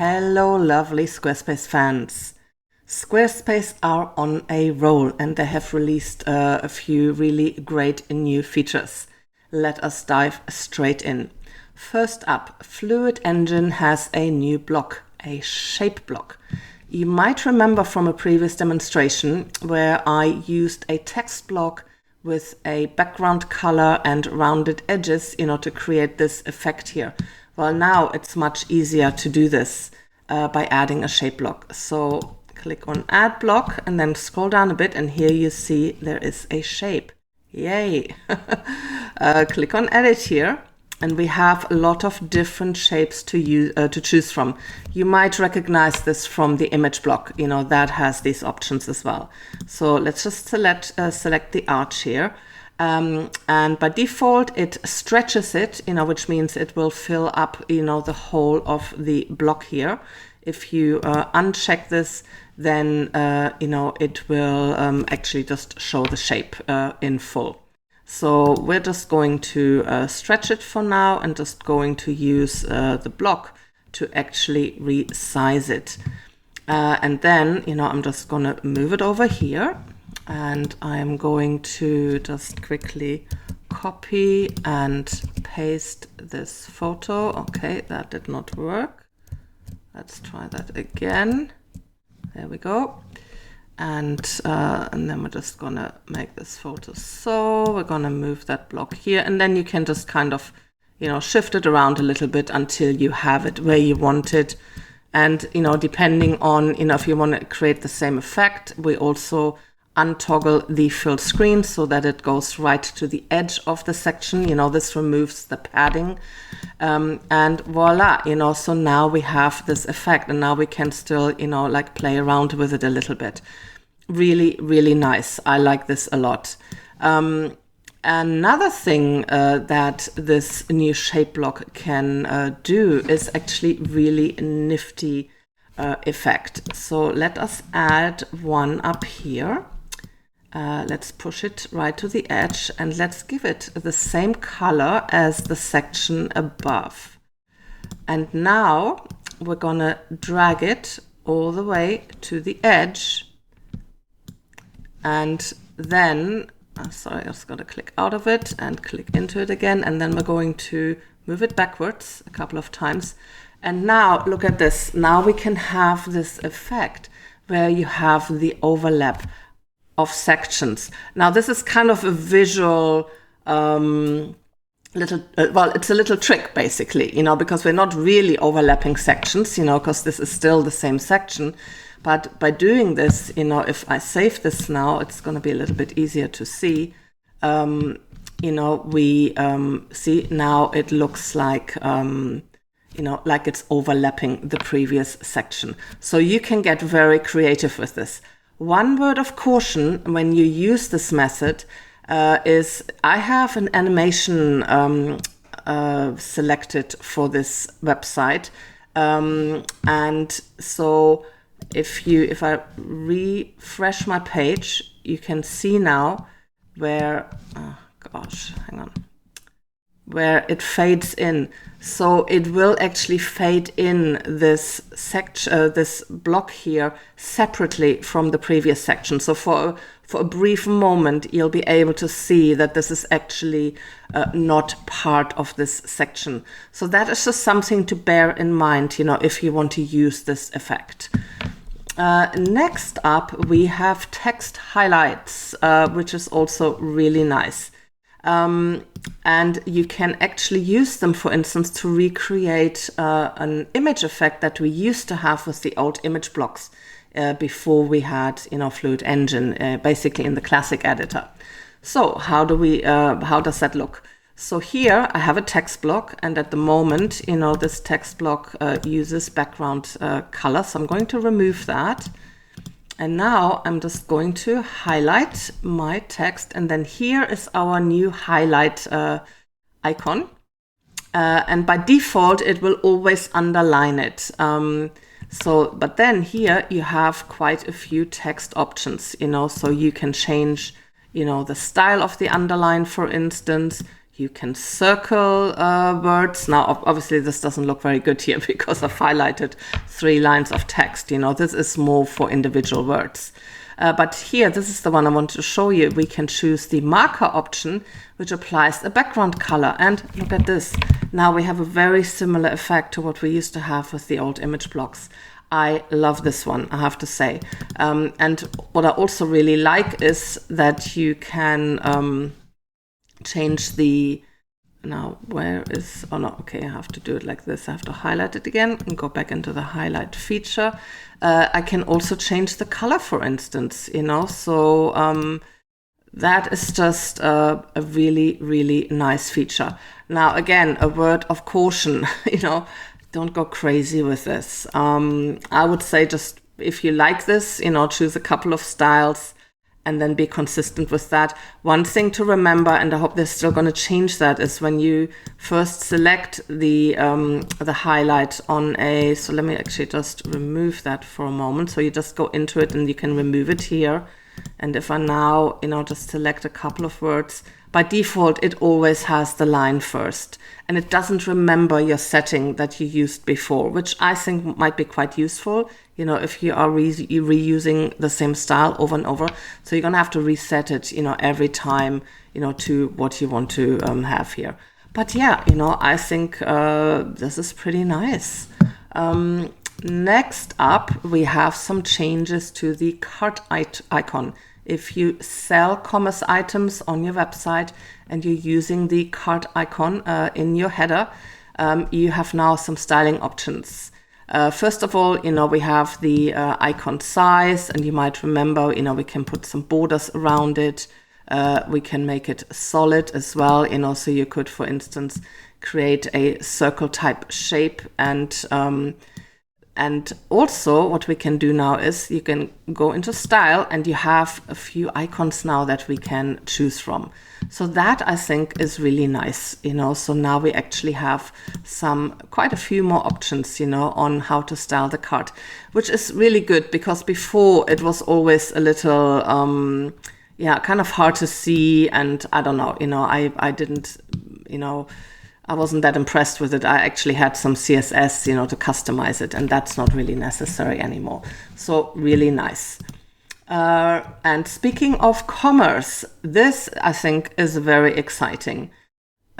Hello, lovely Squarespace fans. Squarespace are on a roll and they have released a few really great new features. Let us dive straight in. First up, Fluid Engine has a new block, a shape block. You might remember from a previous demonstration where I used a text block with a background color and rounded edges, to create this effect here. Well, now it's much easier to do this by adding a shape block. So click on Add Block and then scroll down a bit, and here you see there is a shape. Yay! Click on Edit here, and we have a lot of different shapes to choose from. You might recognize this from the image block, that has these options as well. So let's just select the arch here. And by default, it stretches it, which means it will fill up, the whole of the block here. If you uncheck this, then, it will actually just show the shape in full. So we're just going to stretch it for now and just going to use the block to actually resize it. And then, I'm just going to move it over here. And I'm going to just quickly copy and paste this photo. Okay, that did not work. Let's try that again. There we go. And then we're just gonna make this photo. So we're gonna move that block here, and then you can just kind of, shift it around a little bit until you have it where you want it. And, depending on, if you want to create the same effect, we also untoggle the filled screen so that it goes right to the edge of the section. This removes the padding, and voila, so now we have this effect, and now we can still, play around with it a little bit. Really, really nice. I like this a lot. Another thing that this new shape block can do is actually really nifty effect. So let us add one up here. Let's push it right to the edge, and let's give it the same color as the section above. And now we're gonna drag it all the way to the edge, and then sorry, I just gotta click out of it and click into it again, and then we're going to move it backwards a couple of times. And now look at this. Now we can have this effect where you have the overlap of sections. Now this is kind of a visual it's a little trick basically, because we're not really overlapping sections, because this is still the same section. But by doing this, if I save this now, it's going to be a little bit easier to see. We see now it looks like like it's overlapping the previous section. So you can get very creative with this. One word of caution when you use this method is I have an animation selected for this website. And so if I refresh my page, you can see now where, where it fades in. So it will actually fade in this section, this block here, separately from the previous section. So for a brief moment, you'll be able to see that this is actually not part of this section. So that is just something to bear in mind, if you want to use this effect. Next up, we have text highlights, which is also really nice. And you can actually use them, for instance, to recreate an image effect that we used to have with the old image blocks before we had, Fluid Engine, basically in the classic editor. So how does that look? So here I have a text block, and at the moment, this text block uses background color. So I'm going to remove that. And now I'm just going to highlight my text, and then here is our new highlight icon. And by default, it will always underline it. But then here you have quite a few text options, so you can change, the style of the underline, for instance. You can circle words. Now, obviously, this doesn't look very good here because I've highlighted 3 lines of text. This is more for individual words. But here, this is the one I want to show you. We can choose the marker option, which applies a background color. And look at this. Now we have a very similar effect to what we used to have with the old image blocks. I love this one, I have to say. And what I also really like is that you can change the... Now, where is... Oh, no, okay, I have to do it like this. I have to highlight it again and go back into the highlight feature. I can also change the color, for instance, so that is just a really, really nice feature. Now, again, a word of caution, don't go crazy with this. I would say just if you like this, choose a couple of styles and then be consistent with that. One thing to remember, and I hope they're still going to change that, is when you first select the highlight on a... So let me actually just remove that for a moment. So you just go into it and you can remove it here. And if I now, just select a couple of words, by default, it always has the line first. And it doesn't remember your setting that you used before, which I think might be quite useful, if you are reusing the same style over and over. So you're going to have to reset it, every time, to what you want to have here. But yeah, I think this is pretty nice. Next up, we have some changes to the cart icon. If you sell commerce items on your website and you're using the cart icon in your header, you have now some styling options. First of all, we have the icon size, and you might remember, we can put some borders around it. We can make it solid as well, so you could, for instance, create a circle type shape. And also what we can do now is you can go into style and you have a few icons now that we can choose from. So that I think is really nice, so now we actually have quite a few more options, on how to style the cart, which is really good because before it was always a little, kind of hard to see. And I don't know, I didn't, I wasn't that impressed with it. I actually had some CSS, to customize it, and that's not really necessary anymore. So really nice. And speaking of commerce, this I think is very exciting.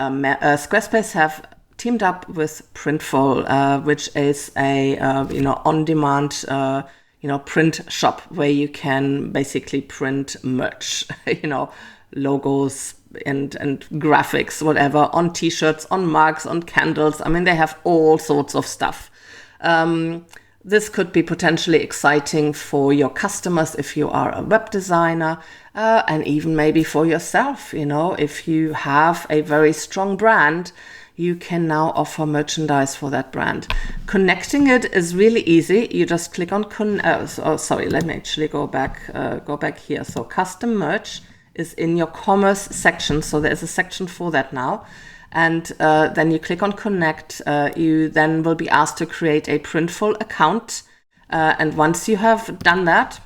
Squarespace have teamed up with Printful, which is a on-demand print shop where you can basically print merch, logos and graphics, whatever, on t-shirts, on mugs, on candles. I mean, they have all sorts of stuff. This could be potentially exciting for your customers if you are a web designer, and even maybe for yourself. If you have a very strong brand, you can now offer merchandise for that brand. Connecting it is really easy. You just click on let me actually go back here. So custom merch is in your commerce section. So there's a section for that now. And then you click on connect. You then will be asked to create a Printful account. And once you have done that,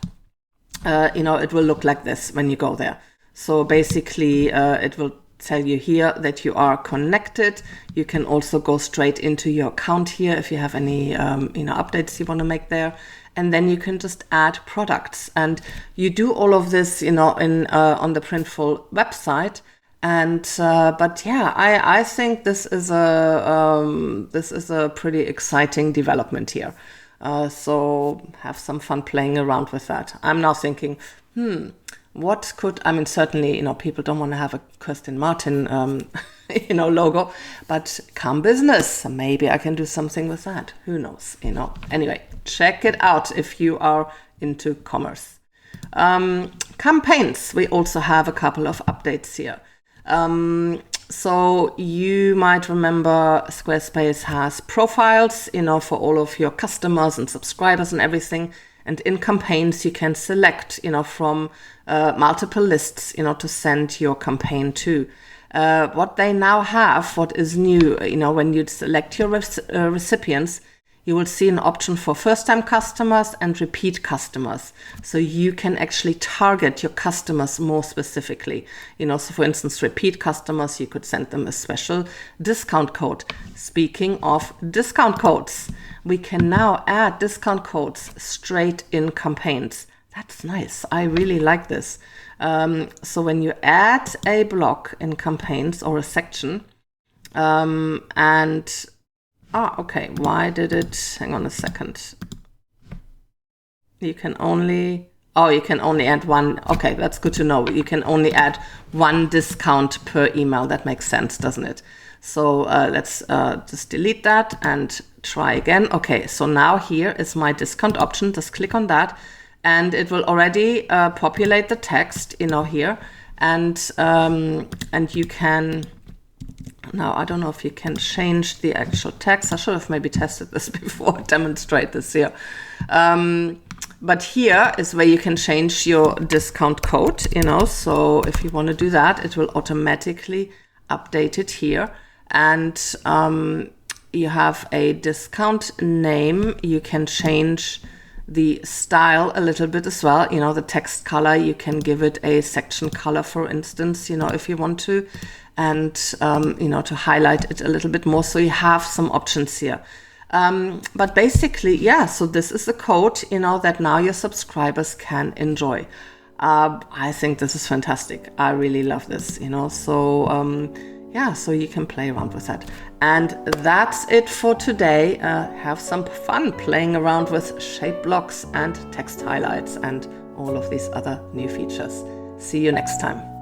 it will look like this when you go there. So basically, it will tell you here that you are connected. You can also go straight into your account here if you have any updates you want to make there. And then you can just add products. And you do all of this, on the Printful website. And but yeah, I think this is a pretty exciting development here. So have some fun playing around with that. I'm now thinking, certainly, people don't want to have a Kirsten Martin, logo, but come business, maybe I can do something with that. Who knows, Anyway, check it out if you are into commerce. Campaigns, we also have a couple of updates here. So you might remember Squarespace has profiles, for all of your customers and subscribers and everything. And in campaigns, you can select, from multiple lists, to send your campaign to. What they now have, what is new, when you select your recipients, you will see an option for first-time customers and repeat customers. So you can actually target your customers more specifically. So for instance, repeat customers, you could send them a special discount code. Speaking of discount codes, we can now add discount codes straight in campaigns. That's nice. I really like this. So when you add a block in campaigns or a section, okay, why did it, hang on a second. You can only add one. Okay, that's good to know. You can only add one discount per email. That makes sense, doesn't it? So let's just delete that and try again. Okay, so now here is my discount option. Just click on that and it will already populate the text, here. And you can, now I don't know if you can change the actual text. I should have maybe tested this before I demonstrate this here. But here is where you can change your discount code, so if you want to do that, it will automatically update it here. And you have a discount name. You can change the style a little bit as well. The text color, you can give it a section color, for instance, if you want to, and, to highlight it a little bit more. So you have some options here. But basically, yeah, so this is the code, that now your subscribers can enjoy. I think this is fantastic. I really love this, so, so you can play around with that. And that's it for today. Have some fun playing around with shape blocks and text highlights and all of these other new features. See you next time.